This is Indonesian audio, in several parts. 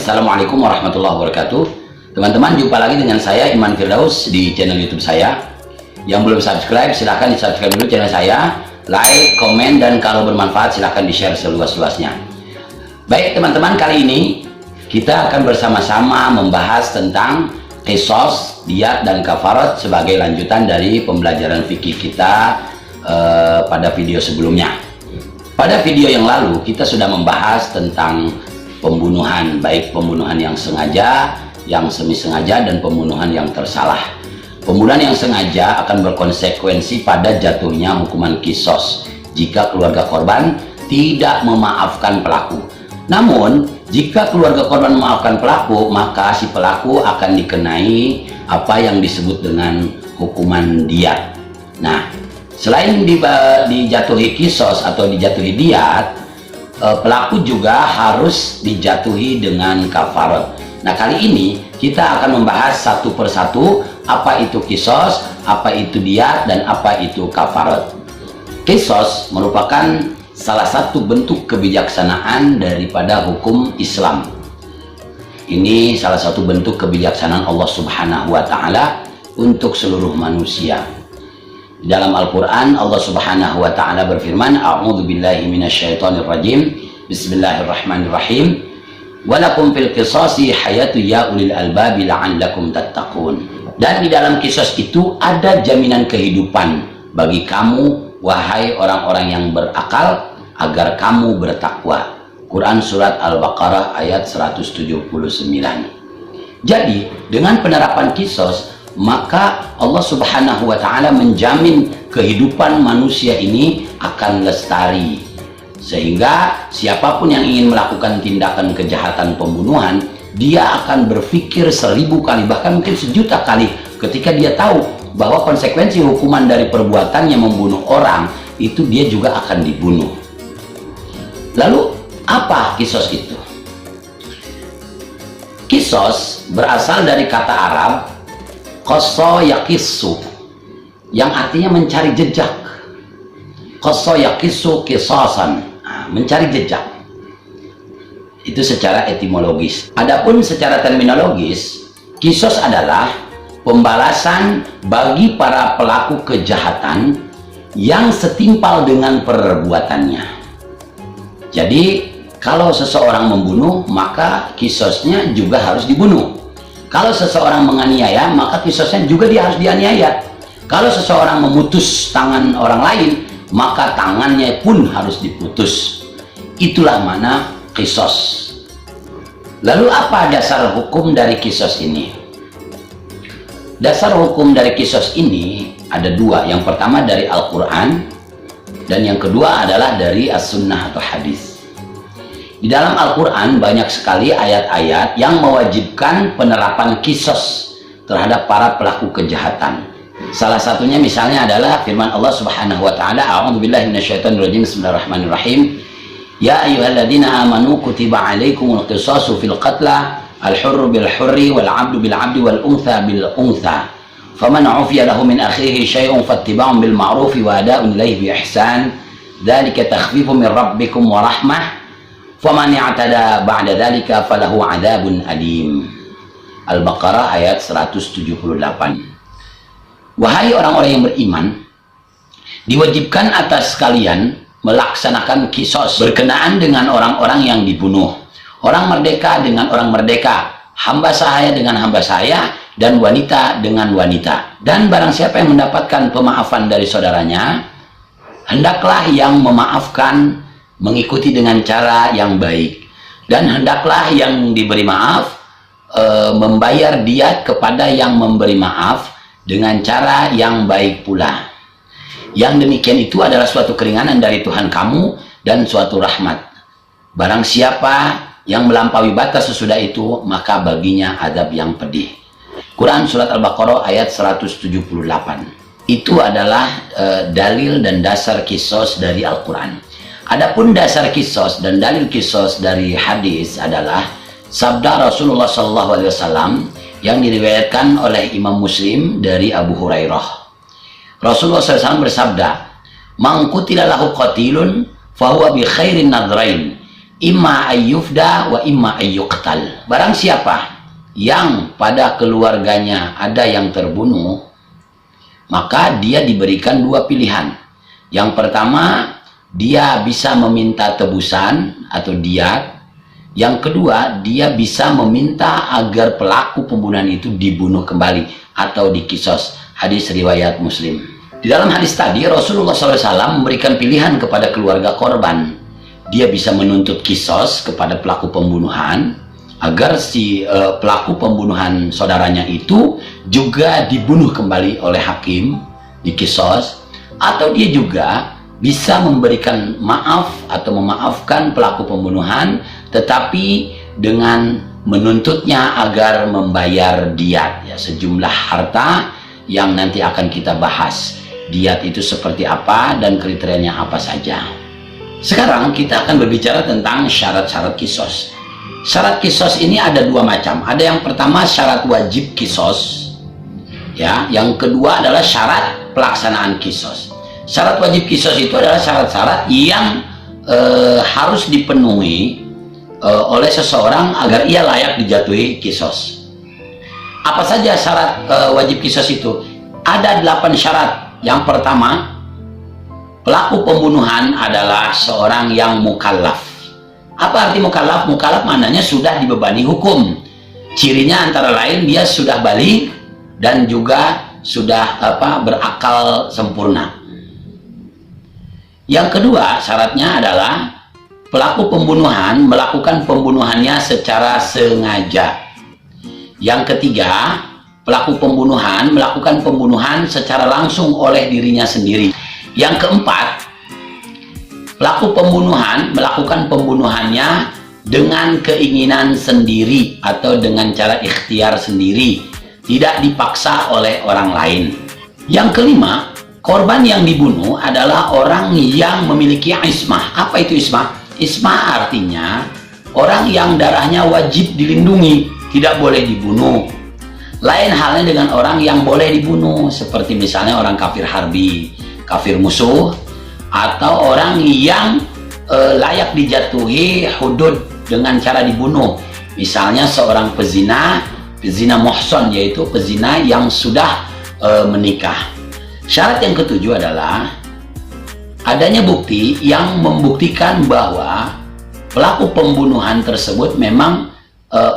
Assalamualaikum warahmatullahi wabarakatuh. Teman-teman, jumpa lagi dengan saya Iman Firdaus di channel YouTube saya. Yang belum subscribe silahkan di subscribe dulu channel saya, like, komen, dan kalau bermanfaat silahkan di share seluas-luasnya. Baik teman-teman, kali ini kita akan bersama-sama membahas tentang qisas, diyat, dan kafarat sebagai lanjutan dari pembelajaran fikih kita pada video sebelumnya. Pada video yang lalu kita sudah membahas tentang pembunuhan, baik pembunuhan yang sengaja, yang semi sengaja, dan pembunuhan yang tersalah. Pembunuhan yang sengaja akan berkonsekuensi pada jatuhnya hukuman qisas jika keluarga korban tidak memaafkan pelaku. Namun jika keluarga korban memaafkan pelaku, maka si pelaku akan dikenai apa yang disebut dengan hukuman diyat. Nah, selain dijatuhi qisas atau dijatuhi diyat, pelaku juga harus dijatuhi dengan kafarat. Nah, kali ini kita akan membahas satu persatu apa itu qisas, apa itu diyat, dan apa itu kafarat. Qisas merupakan salah satu bentuk kebijaksanaan daripada hukum Islam. Ini salah satu bentuk kebijaksanaan Allah Subhanahu wa Ta'ala untuk seluruh manusia. Dalam Al-Quran Allah Subhanahu wa Ta'ala berfirman, A'udzu billahi minasyaitonir rajim, Bismillahirrahmanirrahim, walakum fil qisasi hayatu ya ulil albabi la'allakum tattaqun. Dan di dalam qisas itu ada jaminan kehidupan bagi kamu, wahai orang-orang yang berakal, agar kamu bertakwa. Quran surat Al-Baqarah ayat 179. Jadi dengan penerapan qisas, maka Allah Subhanahu wa Ta'ala menjamin kehidupan manusia ini akan lestari, sehingga siapapun yang ingin melakukan tindakan kejahatan pembunuhan, dia akan berpikir 1000 kali, bahkan mungkin 1.000.000 kali ketika dia tahu bahwa konsekuensi hukuman dari perbuatannya membunuh orang itu dia juga akan dibunuh. Lalu apa qisas itu? Qisas berasal dari kata Arab qassa yaqissu, yang artinya mencari jejak. Qassa yaqissu qisasan, mencari jejak. Itu secara etimologis. Adapun secara terminologis, qisas adalah pembalasan bagi para pelaku kejahatan yang setimpal dengan perbuatannya. Jadi kalau seseorang membunuh, maka qisasnya juga harus dibunuh. Kalau seseorang menganiaya, maka qisasnya juga dia harus dianiaya. Kalau seseorang memutus tangan orang lain, maka tangannya pun harus diputus. Itulah mana qisas. Lalu apa dasar hukum dari qisas ini? Dasar hukum dari qisas ini ada dua. Yang pertama dari Al-Quran, dan yang kedua adalah dari As-Sunnah atau hadis. Di dalam Al-Quran banyak sekali ayat-ayat yang mewajibkan penerapan qisas terhadap para pelaku kejahatan. Salah satunya misalnya adalah firman Allah Subhanahu wa Ta'ala, A'udzu billahi minasyaitonir rajim, Bismillahirrahmanirrahim. Ya ayyuhalladzina amanu kutiba 'alaikumul qisasu fil qatla al-hurru bil hurri wal 'abdu bil 'abdi wal untha bil untha. Faman 'ufiya lahu min akhihi syai'un fattiba'un bil ma'rufi wa ada'un ilaihi bi ihsan. Dzalika takhfifun min rabbikum wa rahmah. Faman i'tada ba'da dzalika falahu 'adzabun alim. Al-Baqarah ayat 178. Wahai orang-orang yang beriman, diwajibkan atas kalian melaksanakan qisas berkenaan dengan orang-orang yang dibunuh, orang merdeka dengan orang merdeka, hamba sahaya dengan hamba sahaya, dan wanita dengan wanita. Dan barang siapa yang mendapatkan pemaafan dari saudaranya, hendaklah yang memaafkan mengikuti dengan cara yang baik, dan hendaklah yang diberi maaf membayar diat kepada yang memberi maaf dengan cara yang baik pula. Yang demikian itu adalah suatu keringanan dari Tuhan kamu dan suatu rahmat. Barang siapa yang melampaui batas sesudah itu, maka baginya azab yang pedih. Quran surat Al-Baqarah ayat 178. Itu adalah dalil dan dasar qisas dari Al-Quran. Adapun dasar qisas dan dalil qisas dari hadis adalah sabda Rasulullah SAW yang diriwayatkan oleh Imam Muslim dari Abu Hurairah. Rasulullah SAW bersabda, "Man qutila lahu qatilun fahuwa bi khairin nadrain." imma ayyufda wa imma ayyuqtal. Barang siapa yang pada keluarganya ada yang terbunuh, maka dia diberikan dua pilihan. Yang pertama, dia bisa meminta tebusan atau diat. Yang kedua, dia bisa meminta agar pelaku pembunuhan itu dibunuh kembali atau dikisos. Hadis riwayat Muslim. Di dalam hadis tadi, Rasulullah SAW memberikan pilihan kepada keluarga korban. Dia bisa menuntut kisos kepada pelaku pembunuhan agar si pelaku pembunuhan saudaranya itu juga dibunuh kembali oleh hakim, dikisos. Atau dia juga bisa memberikan maaf atau memaafkan pelaku pembunuhan, tetapi dengan menuntutnya agar membayar diat, ya, sejumlah harta yang nanti akan kita bahas. Diat itu seperti apa dan kriterianya apa saja. Sekarang kita akan berbicara tentang syarat-syarat kisos. Syarat kisos ini ada dua macam. Ada yang pertama syarat wajib kisos, ya. Yang kedua adalah syarat pelaksanaan kisos. Syarat wajib kisos itu adalah syarat-syarat yang harus dipenuhi oleh seseorang agar ia layak dijatuhi kisos. Apa saja syarat wajib kisos itu? Ada 8 syarat. Yang pertama, pelaku pembunuhan adalah seorang yang mukallaf. Apa arti mukallaf? Mukallaf maknanya sudah dibebani hukum. Cirinya antara lain dia sudah balik dan juga sudah berakal sempurna. Yang kedua syaratnya adalah pelaku pembunuhan melakukan pembunuhannya secara sengaja. Yang ketiga, pelaku pembunuhan melakukan pembunuhan secara langsung oleh dirinya sendiri. Yang keempat, pelaku pembunuhan melakukan pembunuhannya dengan keinginan sendiri atau dengan cara ikhtiar sendiri, tidak dipaksa oleh orang lain. Yang kelima, korban yang dibunuh adalah orang yang memiliki ismah. Apa itu ismah? Ismah artinya orang yang darahnya wajib dilindungi, tidak boleh dibunuh. Lain halnya dengan orang yang boleh dibunuh, seperti misalnya orang kafir harbi, kafir musuh, atau orang yang layak dijatuhi hudud dengan cara dibunuh. Misalnya seorang pezina muhson, yaitu pezina yang sudah menikah. Syarat yang ketujuh adalah adanya bukti yang membuktikan bahwa pelaku pembunuhan tersebut memang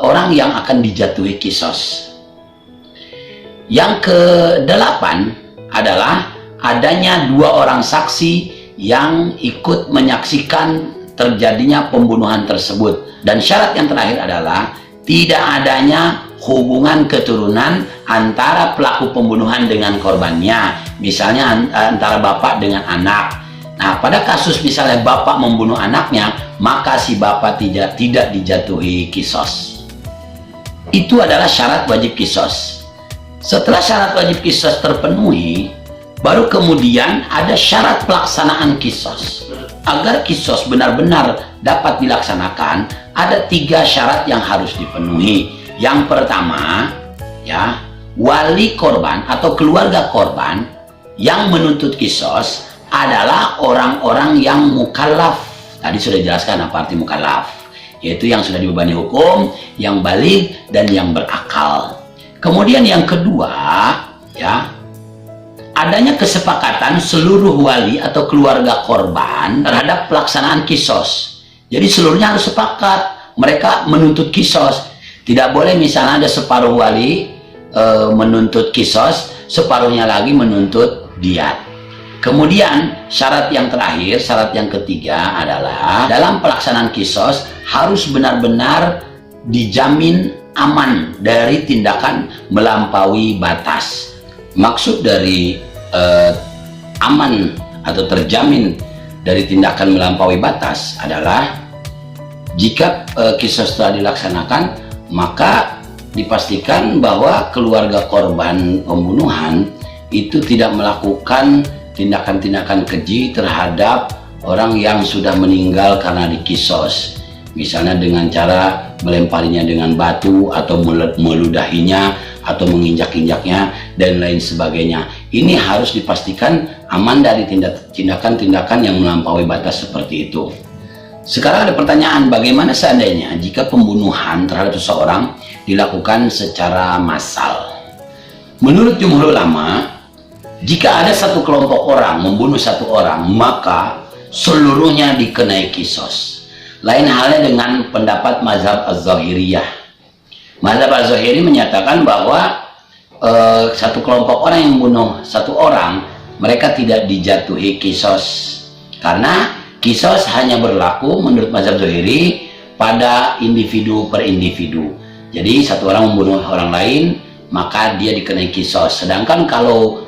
orang yang akan dijatuhi kisos. Yang kedelapan adalah adanya 2 orang saksi yang ikut menyaksikan terjadinya pembunuhan tersebut. Dan syarat yang terakhir adalah tidak adanya hubungan keturunan antara pelaku pembunuhan dengan korbannya, misalnya antara bapak dengan anak. Nah, pada kasus misalnya bapak membunuh anaknya, maka si bapak tidak dijatuhi kisos. Itu adalah syarat wajib kisos. Setelah syarat wajib kisos terpenuhi, baru kemudian ada syarat pelaksanaan kisos. Agar kisos benar-benar dapat dilaksanakan, ada 3 syarat yang harus dipenuhi. Yang pertama, ya, wali korban atau keluarga korban yang menuntut kisos adalah orang-orang yang mukallaf. Tadi sudah dijelaskan apa arti mukallaf, yaitu yang sudah dibebani hukum, yang balik, dan yang berakal. Kemudian yang kedua, ya, adanya kesepakatan seluruh wali atau keluarga korban terhadap pelaksanaan kisos. Jadi seluruhnya harus sepakat, mereka menuntut kisos. Tidak boleh misalnya ada separuh wali menuntut kisos, separuhnya lagi menuntut diat. Kemudian syarat yang terakhir, syarat yang ketiga adalah dalam pelaksanaan kisos harus benar-benar dijamin aman dari tindakan melampaui batas. Maksud dari aman atau terjamin dari tindakan melampaui batas adalah jika kisos telah dilaksanakan, maka dipastikan bahwa keluarga korban pembunuhan itu tidak melakukan tindakan-tindakan keji terhadap orang yang sudah meninggal karena dikisos, misalnya dengan cara melemparinya dengan batu atau meludahinya atau menginjak-injaknya dan lain sebagainya. Ini harus dipastikan aman dari tindakan-tindakan yang melampaui batas seperti itu. Sekarang ada pertanyaan, bagaimana seandainya jika pembunuhan terhadap seseorang dilakukan secara massal? Menurut jumhur ulama, jika ada satu kelompok orang membunuh satu orang, maka seluruhnya dikenai kisos. Lain halnya dengan pendapat mazhab Az-Zahiriyah. Mazhab Az-Zahiri menyatakan bahwa satu kelompok orang yang membunuh satu orang, mereka tidak dijatuhi kisos, karena kisos hanya berlaku menurut mazhab Zahiri pada individu per individu. Jadi satu orang membunuh orang lain, maka dia dikenai kisos. Sedangkan kalau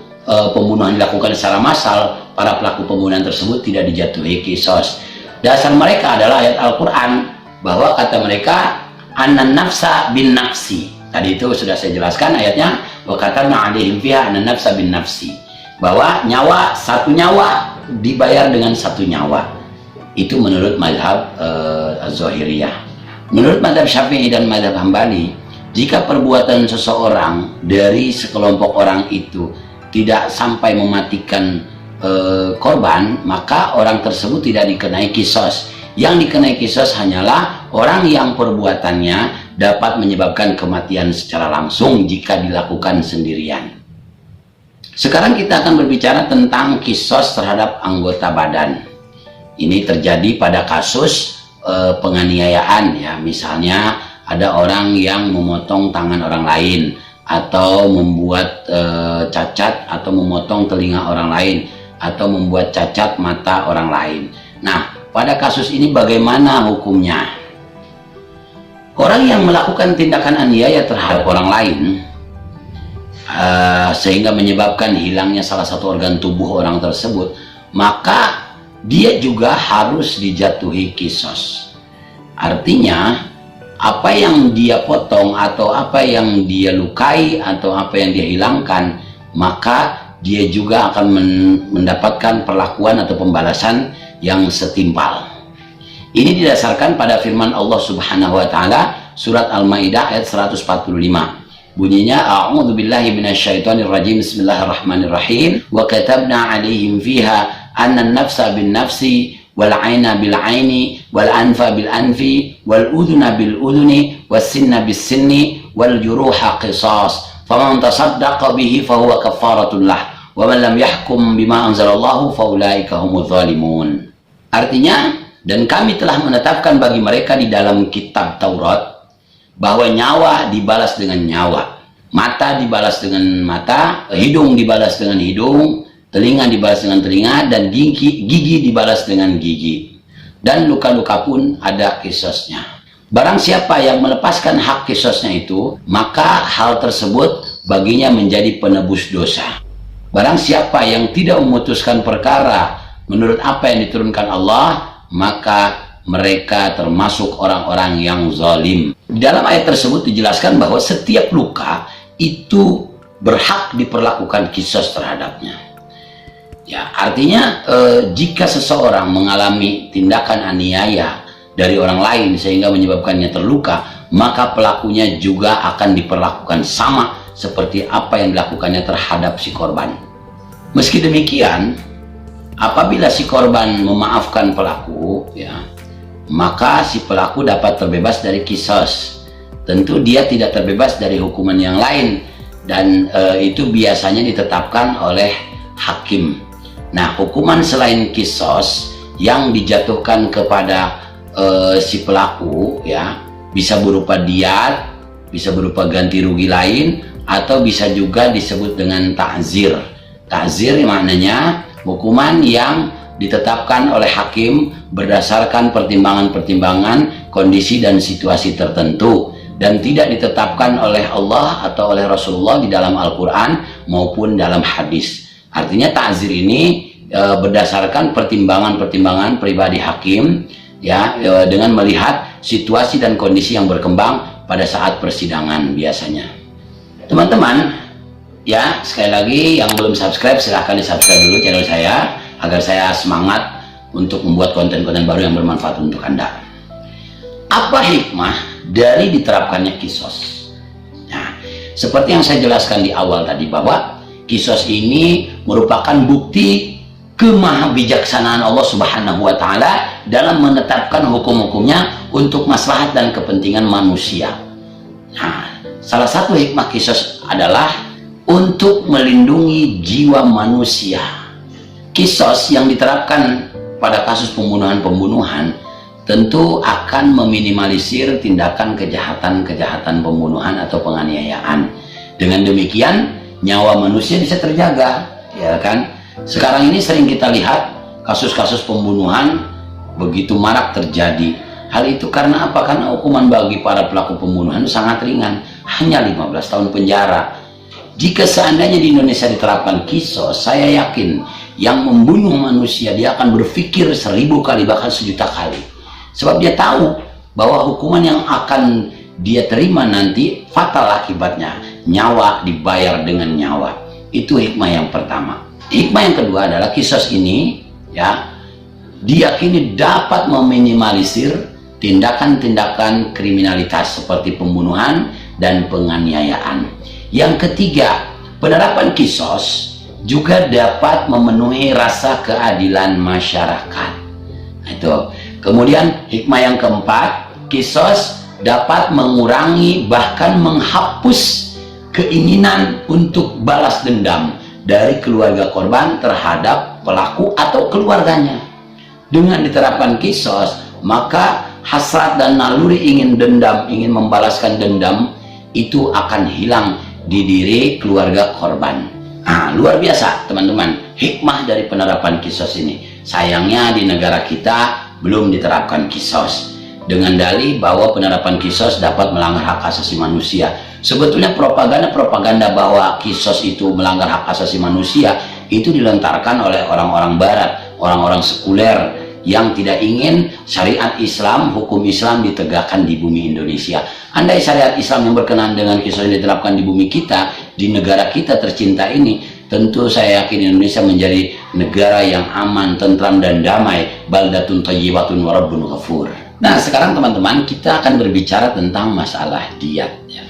pembunuhan dilakukan secara massal, para pelaku pembunuhan tersebut tidak dijatuhi kisos. Dasar mereka adalah ayat Al-Quran, bahwa kata mereka anan nafsa bin nafsi. Tadi itu sudah saya jelaskan ayatnya, wa katabna alaihim fiha anan nafsa bin nafsi, bahwa nyawa, satu nyawa dibayar dengan satu nyawa. Itu menurut mazhab Az-Zahiriyah. Menurut mazhab Syafi'i dan mazhab Hambali, jika perbuatan seseorang dari sekelompok orang itu tidak sampai mematikan korban, maka orang tersebut tidak dikenai kisos. Yang dikenai kisos hanyalah orang yang perbuatannya dapat menyebabkan kematian secara langsung jika dilakukan sendirian. Sekarang kita akan berbicara tentang kisos terhadap anggota badan. Ini terjadi pada kasus penganiayaan, ya. Misalnya ada orang yang memotong tangan orang lain, atau membuat cacat atau memotong telinga orang lain, atau membuat cacat mata orang lain. Nah, pada kasus ini bagaimana hukumnya? Orang yang melakukan tindakan aniaya terhadap orang lain sehingga menyebabkan hilangnya salah satu organ tubuh orang tersebut, maka dia juga harus dijatuhi kisos. Artinya apa yang dia potong, atau apa yang dia lukai, atau apa yang dia hilangkan, maka dia juga akan mendapatkan perlakuan atau pembalasan yang setimpal. Ini didasarkan pada firman Allah Subhanahu wa taala surat Al-Maidah ayat 145. Bunyinya, a'udzubillahi minasyaitonirrajim, bismillahirrahmanirrahim, wa katabna 'alaihim fiha anna an-nafsa bin-nafsi wal 'aina bil-'aini wal anfa bil-anfi wal udhuna bil-udhuni was sinna bis-sinni wal juruha qisas faman tasaddaqa bihi fahuwa kafaratun lah wa man lam yahkum bima anzalallahu faulaika humudz zalimun. Artinya, dan kami telah menetapkan bagi mereka di dalam kitab Taurat bahwa nyawa dibalas dengan nyawa, mata dibalas dengan mata, hidung dibalas dengan hidung, telinga dibalas dengan telinga, dan gigi dibalas dengan gigi. Dan luka-luka pun ada kisosnya. Barang siapa yang melepaskan hak kisosnya itu, maka hal tersebut baginya menjadi penebus dosa. Barang siapa yang tidak memutuskan perkara menurut apa yang diturunkan Allah, maka mereka termasuk orang-orang yang zalim. Di dalam ayat tersebut dijelaskan bahwa setiap luka itu berhak diperlakukan kisos terhadapnya. Ya, artinya jika seseorang mengalami tindakan aniaya dari orang lain sehingga menyebabkannya terluka, maka pelakunya juga akan diperlakukan sama seperti apa yang dilakukannya terhadap si korban. Meski demikian, apabila si korban memaafkan pelaku, ya, maka si pelaku dapat terbebas dari kisos. Tentu dia tidak terbebas dari hukuman yang lain, dan itu biasanya ditetapkan oleh hakim. Nah, hukuman selain kisos yang dijatuhkan kepada si pelaku, ya, bisa berupa diat, bisa berupa ganti rugi lain, atau bisa juga disebut dengan ta'zir. Ta'zir maknanya hukuman yang ditetapkan oleh hakim berdasarkan pertimbangan-pertimbangan kondisi dan situasi tertentu, dan tidak ditetapkan oleh Allah atau oleh Rasulullah di dalam Al-Quran maupun dalam hadis. Artinya ta'zir ini berdasarkan pertimbangan-pertimbangan pribadi hakim, ya, dengan melihat situasi dan kondisi yang berkembang pada saat persidangan biasanya. Teman-teman, ya, sekali lagi yang belum subscribe silahkan di subscribe dulu channel saya agar saya semangat untuk membuat konten-konten baru yang bermanfaat untuk Anda. Apa hikmah dari diterapkannya kisos? Nah, seperti yang saya jelaskan di awal tadi, bahwa kisos ini merupakan bukti kemahabijaksanaan Allah Subhanahu wa taala dalam menetapkan hukum-hukumnya untuk maslahat dan kepentingan manusia. Nah, salah satu hikmah kisos adalah untuk melindungi jiwa manusia. Kisos yang diterapkan pada kasus pembunuhan-pembunuhan tentu akan meminimalisir tindakan kejahatan-kejahatan pembunuhan atau penganiayaan. Dengan demikian, nyawa manusia bisa terjaga, ya kan? Sekarang ini sering kita lihat kasus-kasus pembunuhan begitu marak terjadi. Hal itu karena apa? Karena hukuman bagi para pelaku pembunuhan sangat ringan, hanya 15 tahun penjara. Jika seandainya di Indonesia diterapkan kisos, saya yakin yang membunuh manusia dia akan berpikir 1000 kali, bahkan 1.000.000 kali. Sebab dia tahu bahwa hukuman yang akan dia terima nanti fatal akibatnya. Nyawa dibayar dengan nyawa. Itu hikmah yang pertama. Hikmah yang kedua adalah kisos ini ya diyakini dapat meminimalisir tindakan-tindakan kriminalitas seperti pembunuhan dan penganiayaan. Yang ketiga, penerapan kisos juga dapat memenuhi rasa keadilan masyarakat. Itu. Kemudian hikmah yang keempat, kisos dapat mengurangi bahkan menghapus keinginan untuk balas dendam dari keluarga korban terhadap pelaku atau keluarganya. Dengan diterapkan kisos, maka hasrat dan naluri ingin dendam, ingin membalaskan dendam itu akan hilang di diri keluarga korban. Nah, luar biasa teman-teman hikmah dari penerapan kisos ini. Sayangnya di negara kita belum diterapkan kisos, dengan dalih bahwa penerapan kisos dapat melanggar hak asasi manusia. Sebetulnya propaganda bahwa kisos itu melanggar hak asasi manusia itu dilontarkan oleh orang-orang barat, orang-orang sekuler yang tidak ingin syariat Islam, hukum Islam ditegakkan di bumi Indonesia. Andai syariat Islam yang berkenaan dengan kisos yang diterapkan di bumi kita, di negara kita tercinta ini, tentu saya yakin Indonesia menjadi negara yang aman, tentram dan damai. Baldatun thayyibatun wa rabbun ghafur. Nah, sekarang teman-teman kita akan berbicara tentang masalah diyat ya.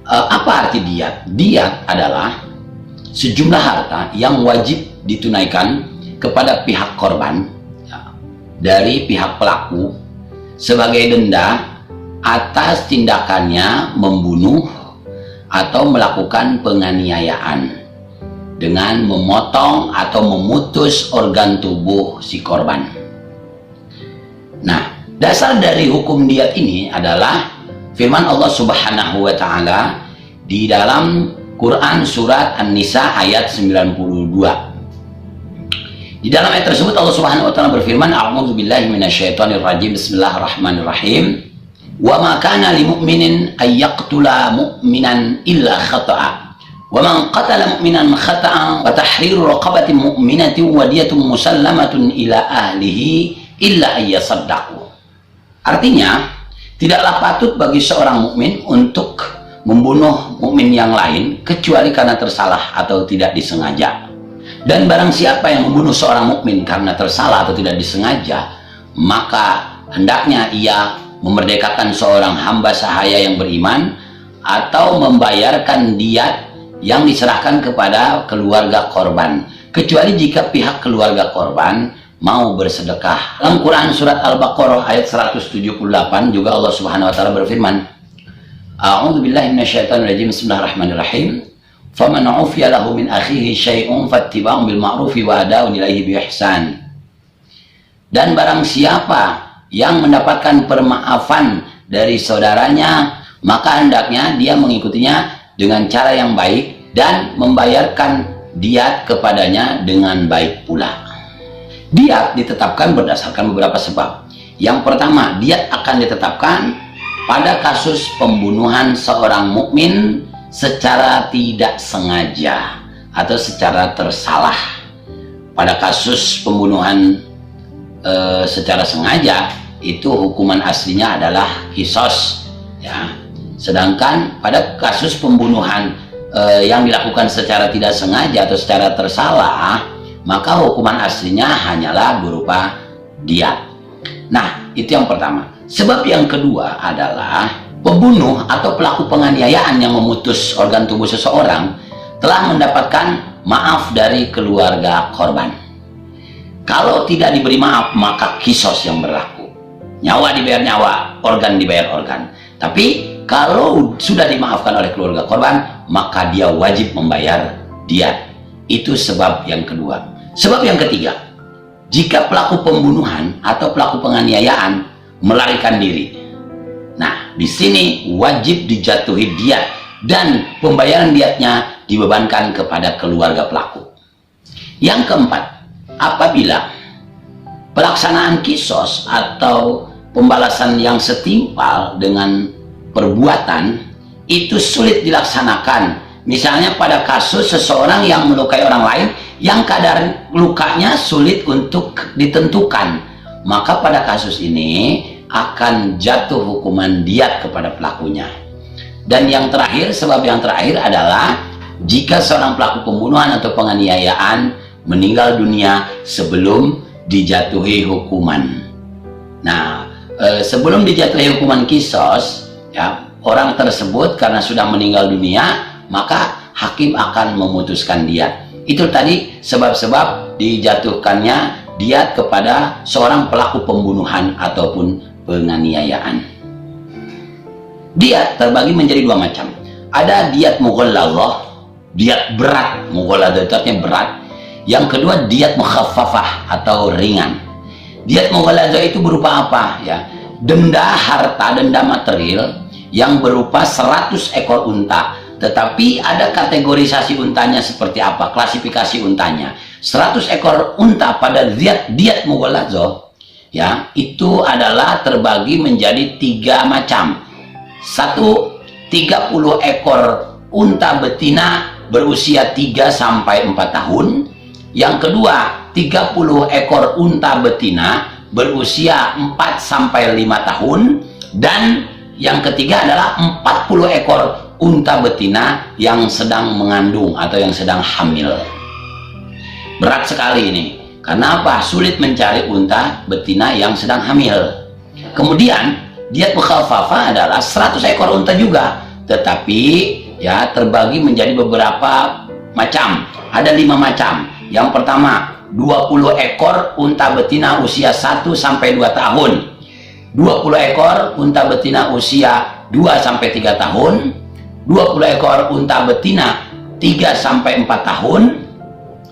Apa arti diyat? Diyat adalah sejumlah harta yang wajib ditunaikan kepada pihak korban ya, dari pihak pelaku sebagai denda atas tindakannya membunuh atau melakukan penganiayaan dengan memotong atau memutus organ tubuh si korban. Nah, dasar dari hukum diyat ini adalah firman Allah Subhanahu wa taala di dalam Quran surat An-Nisa ayat 92. Di dalam ayat tersebut Allah Subhanahu wa taala berfirman, "A'udzubillahi minasyaitonir rajim. Bismillahirrahmanirrahim. Wa ma kana lil mu'minin ay yaqtula mu'minan illa khata'a. Wa man qatala mu'minan khata'an wa tahriru raqabatin mu'minatin wa diyatun musallamatun ila ahlihi illa ay yasaddaqu." Artinya, tidaklah patut bagi seorang mukmin untuk membunuh mukmin yang lain kecuali karena tersalah atau tidak disengaja. Dan barang siapa yang membunuh seorang mukmin karena tersalah atau tidak disengaja, maka hendaknya ia memerdekakan seorang hamba sahaya yang beriman atau membayarkan diyat yang diserahkan kepada keluarga korban, kecuali jika pihak keluarga korban mau bersedekah. Dalam Quran surat Al-Baqarah ayat 178 juga Allah Subhanahu wa taala berfirman, "A'udzubillahi minasyaitonirrajim. Bismillahirrahmanirrahim. Faman 'ufiya lahu min akhihi syai'un fattiba'un bil ma'rufi wa ada'un ilaihi bi ihsan." Dan barang siapa yang mendapatkan permaafan dari saudaranya, maka hendaknya dia mengikutinya dengan cara yang baik dan membayarkan diyat kepadanya dengan baik pula. Diyat ditetapkan berdasarkan beberapa sebab. Yang pertama, diyat akan ditetapkan pada kasus pembunuhan seorang mukmin secara tidak sengaja atau secara tersalah. Pada kasus pembunuhan secara sengaja, itu hukuman aslinya adalah kisos ya. Sedangkan pada kasus pembunuhan yang dilakukan secara tidak sengaja atau secara tersalah, maka hukuman aslinya hanyalah berupa diyat. Nah, itu yang pertama. Sebab yang kedua adalah pembunuh atau pelaku penganiayaan yang memutus organ tubuh seseorang telah mendapatkan maaf dari keluarga korban. Kalau tidak diberi maaf, maka kisos yang berlaku. Nyawa dibayar nyawa, organ dibayar organ. Tapi kalau sudah dimaafkan oleh keluarga korban, maka dia wajib membayar diat. Itu sebab yang kedua. Sebab yang ketiga, jika pelaku pembunuhan atau pelaku penganiayaan melarikan diri, nah di sini wajib dijatuhi diat dan pembayaran diatnya dibebankan kepada keluarga pelaku. Yang keempat, apabila pelaksanaan kisos atau pembalasan yang setimpal dengan perbuatan itu sulit dilaksanakan, misalnya pada kasus seseorang yang melukai orang lain yang kadar lukanya sulit untuk ditentukan, maka pada kasus ini akan jatuh hukuman diat kepada pelakunya. Dan yang terakhir, sebab yang terakhir adalah jika seorang pelaku pembunuhan atau penganiayaan meninggal dunia sebelum dijatuhi hukuman. Nah, sebelum dijatuhi hukuman kisos, ya, orang tersebut karena sudah meninggal dunia, maka hakim akan memutuskan diat. Itu tadi sebab-sebab dijatuhkannya diat kepada seorang pelaku pembunuhan ataupun penganiayaan. Diat terbagi menjadi dua macam. Ada diat mughalladah, diat berat. Mughalladah itu artinya berat. Yang kedua diat mukhaffafah atau ringan. Diat mughalladah itu berupa apa? Ya, denda harta, denda material yang berupa 100 ekor unta. Tetapi ada kategorisasi untanya seperti apa, klasifikasi untanya. 100 ekor unta pada diat mughalladah, ya, itu adalah terbagi menjadi 3 macam. 1, 30 ekor unta betina berusia 3 sampai 4 tahun. Yang kedua, 30 ekor unta betina berusia 4 sampai 5 tahun. Dan yang ketiga adalah 40 ekor unta betina yang sedang mengandung atau yang sedang hamil. Berat sekali ini. Karena apa? Sulit mencari unta betina yang sedang hamil. Kemudian diat mukhaffafah adalah 100 ekor unta juga, tetapi ya terbagi menjadi beberapa macam. Ada 5 macam. Yang pertama, 20 ekor unta betina usia 1 sampai 2 tahun. 20 ekor unta betina usia 2 sampai 3 tahun. 20 ekor unta betina 3 sampai 4 tahun.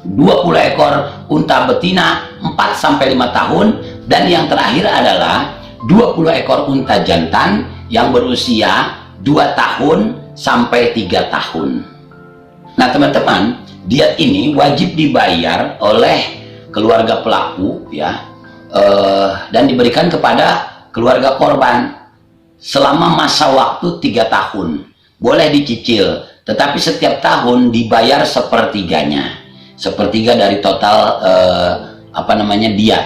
20 ekor unta betina 4 sampai 5 tahun. Dan yang terakhir adalah 20 ekor unta jantan yang berusia 2 tahun sampai 3 tahun. Nah teman-teman, diat ini wajib dibayar oleh keluarga pelaku, ya, dan diberikan kepada keluarga korban selama masa waktu 3 tahun. Boleh dicicil, tetapi setiap tahun dibayar sepertiganya, sepertiga dari total diat.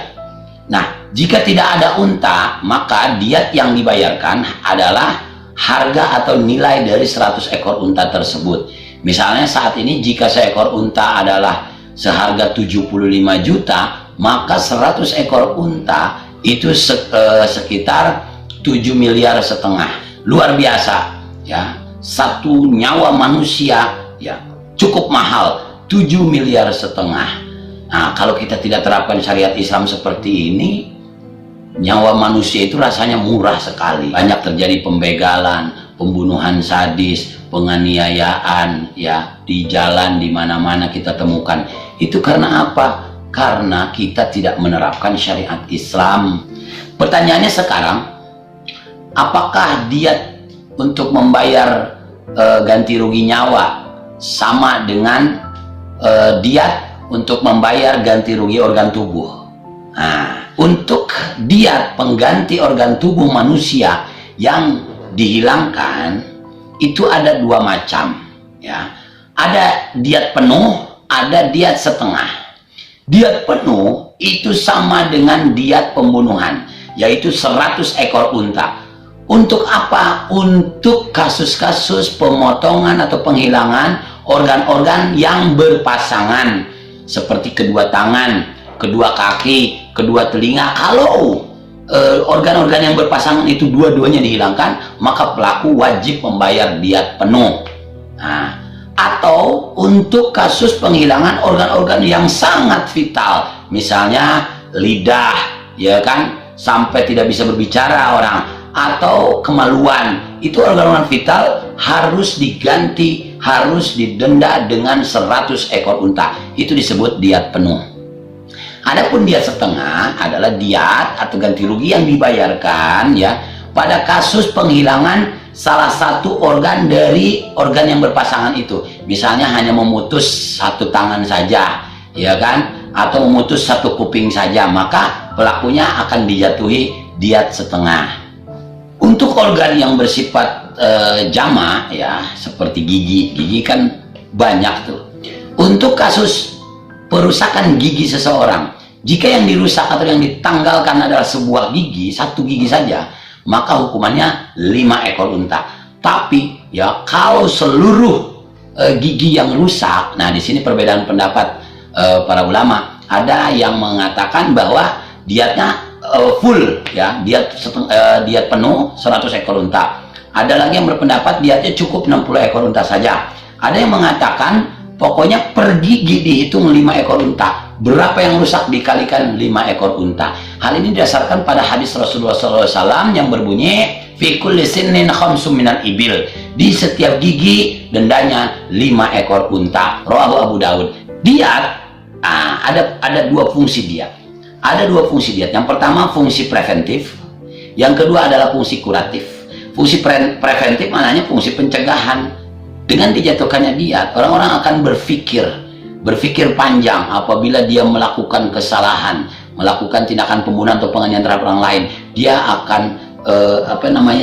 Nah, jika tidak ada unta, maka diat yang dibayarkan adalah harga atau nilai dari 100 ekor unta tersebut. Misalnya saat ini jika seekor unta adalah seharga 75 juta, maka 100 ekor unta itu sekitar 7,5 miliar. Luar biasa, ya. Satu nyawa manusia, ya, cukup mahal, 7,5 miliar. Nah, kalau kita tidak terapkan syariat Islam seperti ini, nyawa manusia itu rasanya murah sekali. Banyak terjadi pembegalan, pembunuhan sadis, penganiayaan, ya, di jalan di mana-mana kita temukan. Itu karena apa? Karena kita tidak menerapkan syariat Islam. Pertanyaannya sekarang, apakah diat untuk membayar ganti rugi nyawa sama dengan diat untuk membayar ganti rugi organ tubuh? Nah, untuk diat pengganti organ tubuh manusia yang dihilangkan itu ada 2 macam, ya. Ada diat penuh, ada diat setengah. Diat penuh itu sama dengan diat pembunuhan, yaitu 100 ekor unta. Untuk apa? Untuk kasus-kasus pemotongan atau penghilangan organ-organ yang berpasangan, seperti kedua tangan, kedua kaki, kedua telinga. Kalau organ-organ yang berpasangan itu dua-duanya dihilangkan, maka pelaku wajib membayar diat penuh. Nah, atau untuk kasus penghilangan organ-organ yang sangat vital, misalnya lidah, ya kan, sampai tidak bisa berbicara orang, atau kemaluan, itu organ-organ vital harus diganti, harus didenda dengan 100 ekor unta. Itu disebut diat penuh. Adapun diat setengah adalah diat atau ganti rugi yang dibayarkan ya pada kasus penghilangan salah satu organ dari organ yang berpasangan itu. Misalnya hanya memutus satu tangan saja, ya kan, atau memutus satu kuping saja, maka pelakunya akan dijatuhi diat setengah. Untuk organ yang bersifat jama ya, seperti gigi kan banyak tuh. Untuk kasus perusakan gigi seseorang, jika yang dirusak atau yang ditanggalkan adalah sebuah gigi, satu gigi saja, maka hukumannya 5 ekor unta. Tapi ya kalau seluruh gigi yang rusak, nah di sini perbedaan pendapat para ulama. Ada yang mengatakan bahwa diatnya full ya, diat penuh 100 ekor unta. Ada lagi yang berpendapat diatnya cukup 60 ekor unta saja. Ada yang mengatakan pokoknya per gigi dihitung 5 ekor unta. Berapa yang rusak dikalikan 5 ekor unta. Hal ini didasarkan pada hadis Rasulullah SAW yang berbunyi fi kulli sinnin khamsum minal ibil. Di setiap gigi dendanya 5 ekor unta. Rawahu Abu Daud. Diat ada dua fungsi diat. Ada dua fungsi diat. Yang pertama fungsi preventif, yang kedua adalah fungsi kuratif. Fungsi preventif maknanya fungsi pencegahan. Dengan dijatuhkannya diat, orang-orang akan berpikir panjang apabila dia melakukan kesalahan, melakukan tindakan pembunuhan atau penganiayaan terhadap orang lain. Dia akan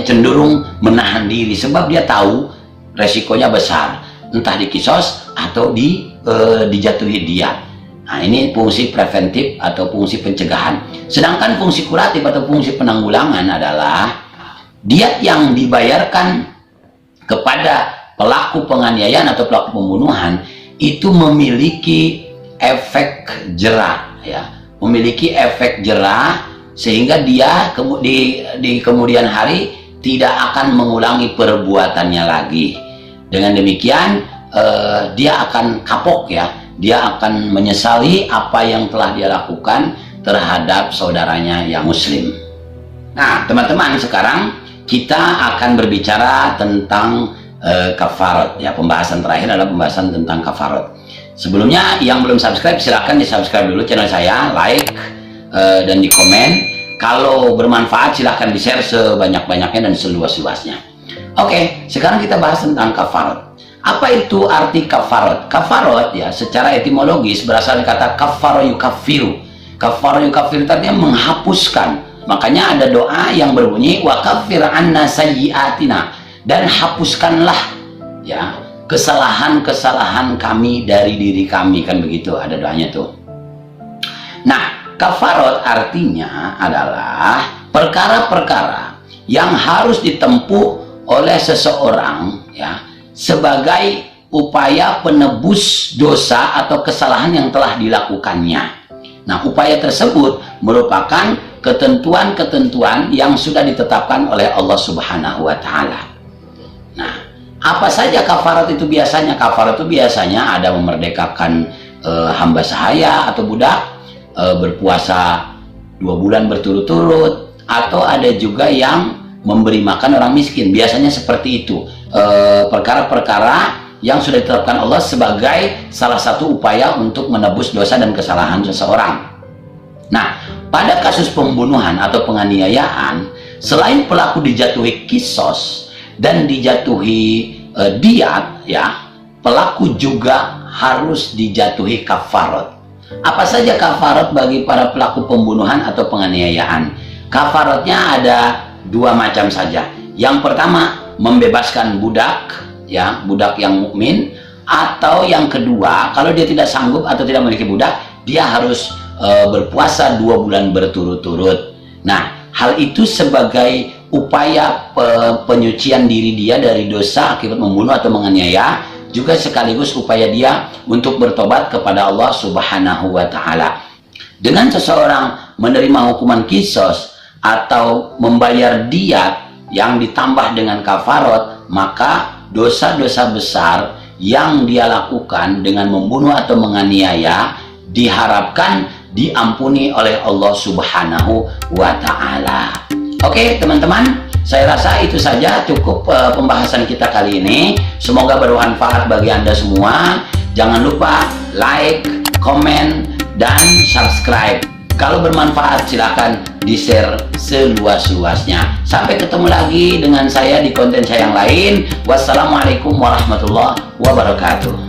cenderung menahan diri sebab dia tahu resikonya besar, entah dikisos atau dijatuhi diat. Nah, ini fungsi preventif atau fungsi pencegahan. Sedangkan fungsi kuratif atau fungsi penanggulangan adalah diat yang dibayarkan kepada pelaku penganiayaan atau pelaku pembunuhan itu memiliki efek jera ya, memiliki efek jera sehingga dia di kemudian hari tidak akan mengulangi perbuatannya lagi. Dengan demikian dia akan kapok ya, dia akan menyesali apa yang telah dia lakukan terhadap saudaranya yang muslim. Nah teman-teman, sekarang kita akan berbicara tentang kafarat ya. Pembahasan terakhir adalah pembahasan tentang kafarat. Sebelumnya yang belum subscribe silahkan di subscribe dulu channel saya, like dan di komen. Kalau bermanfaat silahkan di share sebanyak-banyaknya dan seluas-luasnya. Oke, sekarang kita bahas tentang kafarat. Apa itu arti kafarat? Kafarat ya secara etimologis berasal dari kata kafara yukaffiru. Kafara yukaffiru artinya menghapuskan. Makanya ada doa yang berbunyi wa kaffir anna sayyiatina, dan hapuskanlah ya kesalahan-kesalahan kami dari diri kami, kan begitu ada doanya tuh. Nah, kafarat artinya adalah perkara-perkara yang harus ditempuh oleh seseorang ya sebagai upaya penebus dosa atau kesalahan yang telah dilakukannya. Nah, upaya tersebut merupakan ketentuan-ketentuan yang sudah ditetapkan oleh Allah Subhanahu wa Ta'ala. Nah, apa saja kafarat itu biasanya? Kafarat itu biasanya ada memerdekakan hamba sahaya atau budak, berpuasa 2 bulan berturut-turut, atau ada juga yang memberi makan orang miskin. Biasanya seperti itu. Perkara-perkara yang sudah ditetapkan Allah sebagai salah satu upaya untuk menebus dosa dan kesalahan seseorang. Nah, pada kasus pembunuhan atau penganiayaan, selain pelaku dijatuhi kisos dan dijatuhi diat ya, pelaku juga harus dijatuhi kafarat. Apa saja kafarat bagi para pelaku pembunuhan atau penganiayaan? Kafaratnya ada 2 macam saja. Yang pertama, membebaskan budak ya, budak yang mukmin, atau yang kedua, kalau dia tidak sanggup atau tidak memiliki budak, dia harus berpuasa 2 bulan berturut-turut. Nah, hal itu sebagai upaya penyucian diri dia dari dosa akibat membunuh atau menganiaya, juga sekaligus upaya dia untuk bertobat kepada Allah Subhanahu wa Ta'ala. Dengan seseorang menerima hukuman kisos atau membayar diat yang ditambah dengan kafarat, maka dosa-dosa besar yang dia lakukan dengan membunuh atau menganiaya diharapkan diampuni oleh Allah Subhanahu wa Ta'ala. Oke teman-teman, saya rasa itu saja cukup pembahasan kita kali ini. Semoga bermanfaat bagi Anda semua. Jangan lupa like, komen, dan subscribe. Kalau bermanfaat silahkan di-share seluas-luasnya. Sampai ketemu lagi dengan saya di konten saya yang lain. Wassalamualaikum warahmatullahi wabarakatuh.